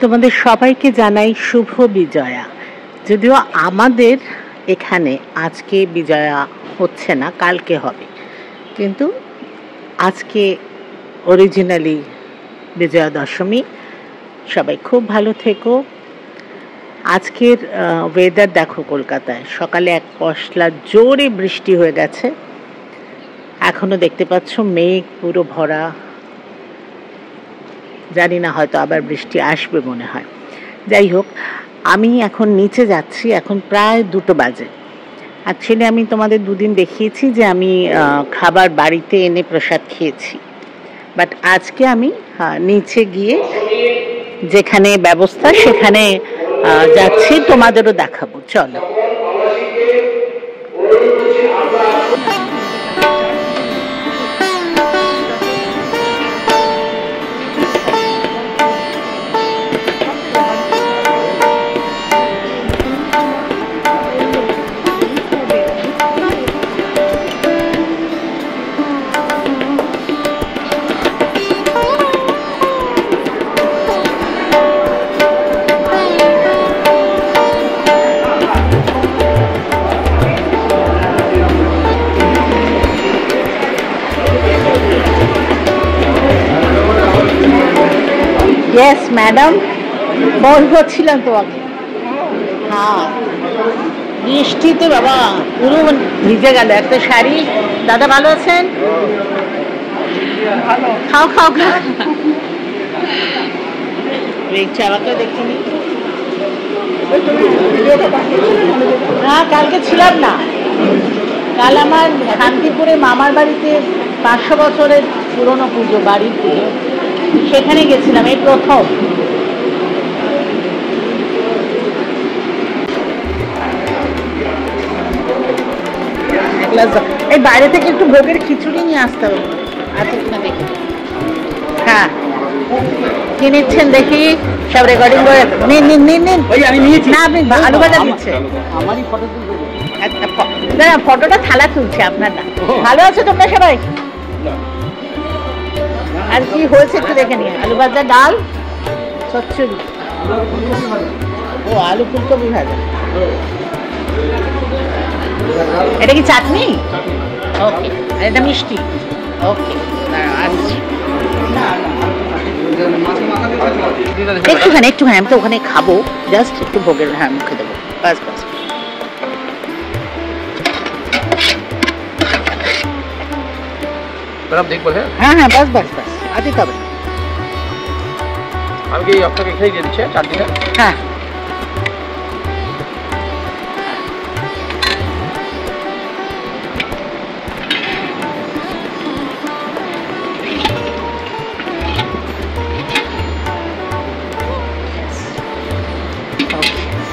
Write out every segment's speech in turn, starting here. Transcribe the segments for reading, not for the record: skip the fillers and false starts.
তোমাদের সবাইকে জানাই শুভ বিজয়া। যদিও আমাদের এখানে আজকে বিজয়া হচ্ছে না, কালকে হবে, কিন্তু আজকে অরিজিনালি বিজয়া দশমী। সবাই খুব ভালো থেকো। আজকের ওয়েদার দেখো, কলকাতায় সকালে এক পশলা জোরে বৃষ্টি হয়ে গেছে, এখনো দেখতে পাচ্ছ মেঘ পুরো ভরা। জানি না, হয়তো আবার বৃষ্টি আসবে মনে হয়। যাই হোক, আমি এখন নিচে যাচ্ছি, এখন প্রায় 2টো বাজে। অ্যাকচুয়ালি আমি তোমাদের দুদিন দেখিয়েছি যে আমি খাবার বাড়িতে এনে প্রসাদ খেয়েছি, বাট আজকে আমি নিচে গিয়ে যেখানে ব্যবস্থা সেখানে যাচ্ছি, তোমাদেরও দেখাবো, চলো। ইয়েস ম্যাডাম, বলছিলাম তোমাকে। হ্যাঁ, বৃষ্টিতে বাবা পুরো ভিজে গেল একটা শাড়ি। দাদা ভালো আছেন? খাও খাও খাও। চালাকে দেখিনি। হ্যাঁ, কালকে ছিলাম না। কাল আমার শান্তিপুরে মামার বাড়িতে 500 বছরের পুরনো পুজো, বাড়ির পুজো, সেখানে গেছিলাম এই প্রথম। এই বাইরে থেকে একটু ভোগের খিচুড়ি নিয়ে আসতে হবে, আছে কিনা দেখি। হ্যাঁ, কি নিচ্ছেন দেখি, সব রেকর্ডিং করে নিন নিন নিন নিন। না, আপনি আলু ভাজা দিচ্ছেন। ফটোটা থালা তুলছে আপনার। না, ভালো আছে তোমরা সবাই? আর কি হয়েছে একটু দেখে নিয়ে। আলু ভাজা, ডাল, চচ্চড়ি। ও, আলু ফুলকপি ভাজা। এটা কি চাটনি? ওকে। আর এটা মিষ্টি? ওকে, আসছি। একটুখানি একটুখানি, আমি তো ওখানে খাবো, জাস্ট একটু ভোগের মুখে দেবো, বাস বাস। হ্যাঁ হ্যাঁ, বাস বাস বাস, আদি তবে আমি কি আপনাকে খেয়ে দিয়ে দিচ্ছি চাটনিটা? হ্যাঁ।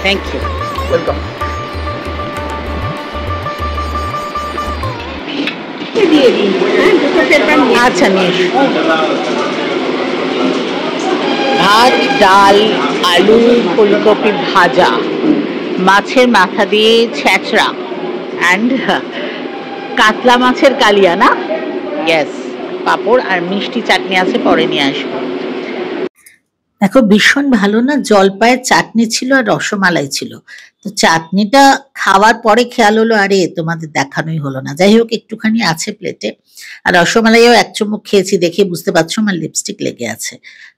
Thank you, welcome. আচ্ছা নিয়ে ভাত, ডাল, আলু ফুলকপি ভাজা, মাছের মাথা দিয়ে ছেঁচড়া, অ্যান্ড কাতলা মাছের কালিয়া, না? ইয়েস, পাঁপড় আর মিষ্টি চাটনি আছে, পরে নিয়ে আসবো। দেখো, ভীষণ ভালো না, জলপাইয়ের চাটনি ছিল আর রসমালাই ছিল। তো চাটনিটা খাওয়ার পরে খেয়াল হলো, আরে তোমাদের দেখানোই হলো না। যাই হোক, একটুখানি আছে প্লেটে। আর রসমালাইও 1 চুমুক খেয়েছি, দেখে বুঝতে পারছো আমার লিপস্টিক লেগে আছে।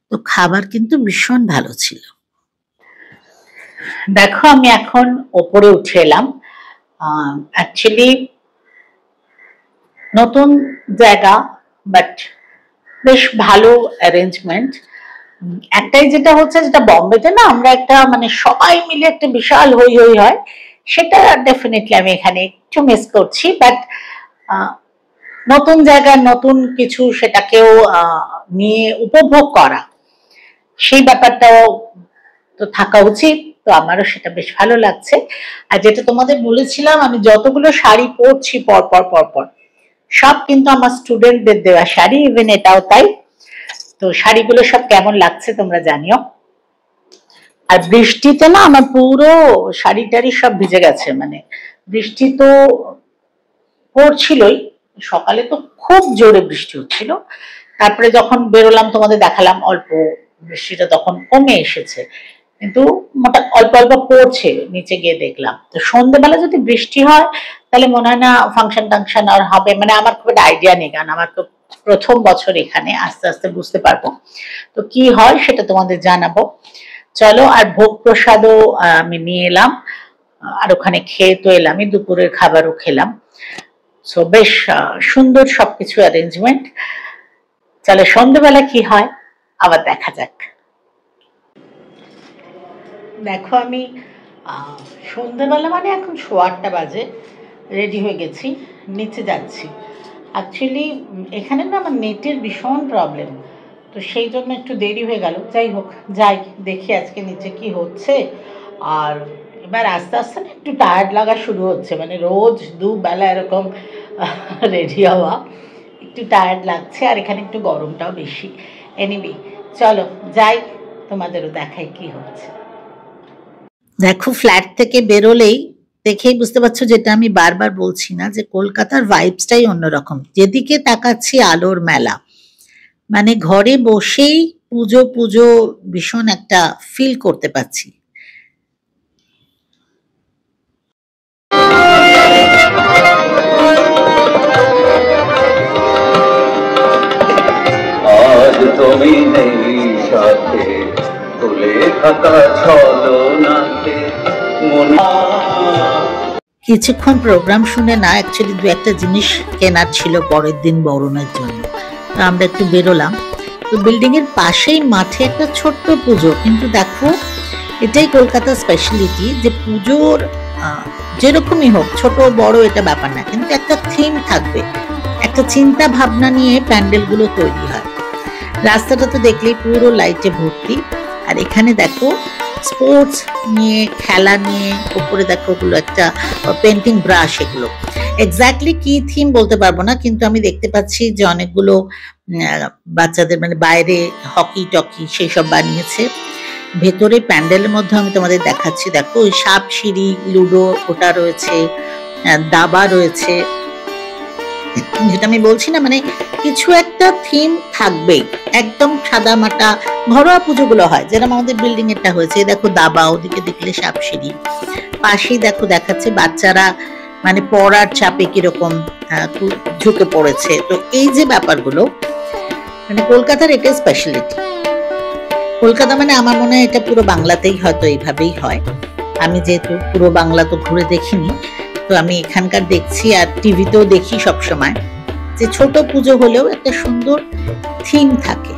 তো খাবার কিন্তু ভীষণ ভালো ছিল। দেখো, আমি এখন ওপরে উঠে এলাম। অ্যাকচুয়ালি নতুন জায়গা, বাট বেশ ভালো অ্যারেঞ্জমেন্ট। একটাই যেটা হচ্ছে, যেটা বম্বেতে না আমরা একটা মানে সবাই মিলে একটা বিশাল হই হই হয়, সেটা ডেফিনেটলি আমি এখানে একটু মিস করছি। বাট নতুন জায়গার নতুন কিছু, সেটাকেও নিয়ে উপভোগ করা, সেই ব্যাপারটাও তো থাকা উচিত। তো আমারও সেটা বেশ ভালো লাগছে। আর যেটা তোমাদের বলেছিলাম, আমি যতগুলো শাড়ি পরছি পরপর পরপর, সব কিন্তু আমার স্টুডেন্টদের দেওয়া শাড়ি, ইভেন এটাও তাই। তো শাড়িগুলো সব কেমন লাগছে তোমরা জানিও। আর বৃষ্টিতে না আমার পুরো শাড়ি টাড়ি সব ভিজে গেছে, মানে বৃষ্টি তো পড়ছিলই, সকালে তো খুব জোরে বৃষ্টি হচ্ছিল। তারপরে যখন বেরোলাম তোমাদের দেখালাম অল্প বৃষ্টিটা তখন কমে এসেছে, কিন্তু মোটা অল্প অল্প পড়ছে, নিচে গিয়ে দেখলাম। তো সন্ধ্যেবেলা যদি বৃষ্টি হয় তাহলে মনে হয় না ফাংশন টাংশন আর হবে, মানে আমার খুব একটা আইডিয়া নেই, কারণ আমার তো প্রথম বছর এখানে, আস্তে আস্তে বুঝতে পারবো। তো কি হয় সেটা তোমাদের জানাবো। চলো, আর ভোগ প্রসাদও আমি নিয়ে এলাম, আর ওখানে খেয়ে তো এলামই, দুপুরের খাবারও খেলাম। সো বেশ সুন্দর সবকিছু অ্যারেঞ্জমেন্ট। চলো সন্ধ্যেবেলা কি হয় আবার দেখা যাক। দেখো আমি সন্ধ্যেবেলা মানে এখন 8:15 বাজে, রেডি হয়ে গেছি, নিচে যাচ্ছি। অ্যাকচুয়ালি এখানে না আমার নেটের ভীষণ প্রবলেম, তো সেই জন্য একটু দেরি হয়ে গেল। যাই হোক, যাই দেখি আজকে নিচে কি হচ্ছে। আর এবার আস্তে আস্তে না একটু টায়ার্ড লাগা শুরু হচ্ছে, মানে রোজ দুবেলা এরকম রেডি হওয়া, একটু টায়ার্ড লাগছে, আর এখানে একটু গরমটাও বেশি। এনিওয়ে চলো যাই, তোমাদেরও দেখাই কি হচ্ছে। দেখো ফ্ল্যাট থেকে বেরোলেই দেখেই বুঝতে পারছো, যেটা আমি বারবার বলছি না, যে কলকাতার ভাইবসটাই অন্যরকম। যেদিকে তাকাচ্ছি আলোর মেলা, মানে ঘরে বসেই পুজো পুজো ভীষণ একটা ফিল করতে পারছি। আজ তুমি নেই সাথে, তুলে থাকা ছলনাতে কিছুক্ষণ প্রোগ্রাম শুনে না, অ্যাকচুয়ালি দু একটা জিনিস কেনার ছিল পরের দিন বরণের জন্য, তো আমরা একটু বেরোলাম। তো বিল্ডিং এর পাশেই মাঠে একটা ছোট্ট পুজো, কিন্তু দেখো এটাই কলকাতার স্পেশালিটি, যে পুজোর যেরকমই হোক, ছোট বড় এটা ব্যাপার না, কিন্তু একটা থিম থাকবে, একটা চিন্তা ভাবনা নিয়ে প্যান্ডেলগুলো তৈরি হয়। রাস্তাটা তো দেখলেই পুরো লাইটে ভর্তি। আর এখানে দেখো স্পোর্টস নিয়ে, খেলা নিয়ে, উপরে দেখো ওগুলো একটা পেন্টিং ব্রাশ, এগুলো এক্স্যাক্টলি কি থিম বলতে পারবো না, কিন্তু আমি দেখতে পাচ্ছি যে অনেকগুলো বাচ্চাদের মানে বাইরে হকি টকি সেই সব বানিয়েছে। ভেতরে প্যান্ডেলের মধ্যে আমি তোমাদের দেখাচ্ছি, দেখো ওই সাপ সিঁড়ি, লুডো ওটা রয়েছে, দাবা রয়েছে, যেটা আমি বলছি না, মানে কিছু একটা থিম থাকবেই। একদম সাদা মাটা ঘরোয়া পুজোগুলো হয়, যেরকম আমাদের বিল্ডিং এরটা হয়েছে। দেখো দাবা, ওদিকে দেখলে সাপ সিঁড়ি, পাশেই দেখো দেখাচ্ছে বাচ্চারা মানে পড়ার চাপে কিরকম ঝুঁকে পড়েছে। তো এই যে ব্যাপারগুলো, মানে কলকাতার এটা স্পেশালিটি। কলকাতা মানে আমার মনে হয় এটা পুরো বাংলাতেই হয়তো এইভাবেই হয়। আমি যেহেতু পুরো বাংলা তো ঘুরে দেখিনি, তো আমি এখানকার দেখছি, আর টিভিতেও দেখি সবসময়, যে ছোট পুজো হলেও একটা সুন্দর থিম থাকে।